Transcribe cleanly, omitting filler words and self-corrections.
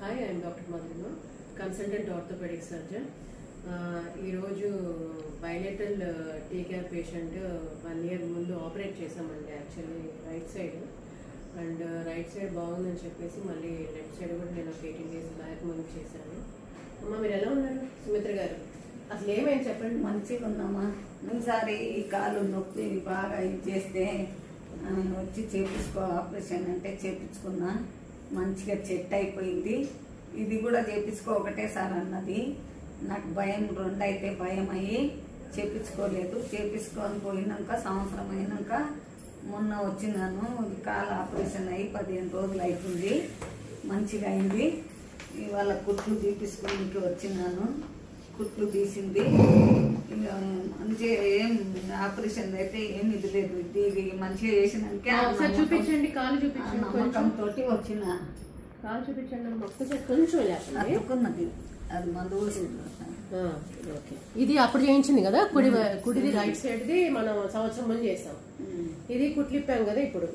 Hi, I am Dr. Madhurima, consultant orthopedic surgeon. ఈరోజు bilateral TKR patient 1 year ముందు operate చేసామండి. Actually right side and right side బాగుందని చెప్పేసి మళ్ళీ left side కూడా నేను ఒక 18 days బ్యాక్ ముందు చేశాను. అమ్మ మీరు ఎలా ఉన్నారు సుమిత్ర గారు? అసలు ఏమైంది చెప్పండి. మంచిగా ఉన్నామా? ఒకసారి ఈ కాలు నొప్పి బాగా ఇది చేస్తే వచ్చి ఆపరేషన్ అంటే చేపించుకున్నా. మంచిగా చెట్ అయిపోయింది. ఇది కూడా చేపించుకో ఒకటేసారి అన్నది. నాకు భయం 2 అయితే భయం అయ్యి చేపించుకోలేదు. చేపించుకొని పోయినాక సంవత్సరం అయినాక మొన్న వచ్చినాను. కాలు ఆపరేషన్ అయ్యి 15 రోజులు అవుతుంది. మంచిగా అయింది. ఇవాళ కుట్లు తీపించుకోనికి వచ్చినాను. కుట్లు తీసింది. మంచిగా ఏం ఆపరేషన్ అయితే ఏం ఇది లేదు. ఇది మంచిగా చేసినాక చూపించండి, కాలు చూపించండి. నమ్మకంతో వచ్చిన కాలు చూపించండి. కొంచెం అతుకున్నది. అది మందు ఇది అప్పుడు చేయించింది కదా, కుడిది రైట్ సైడ్ది మనం సంవత్సరం ముందు చేస్తాం. ఇది కుట్లిప్పాం కదా ఇప్పుడు.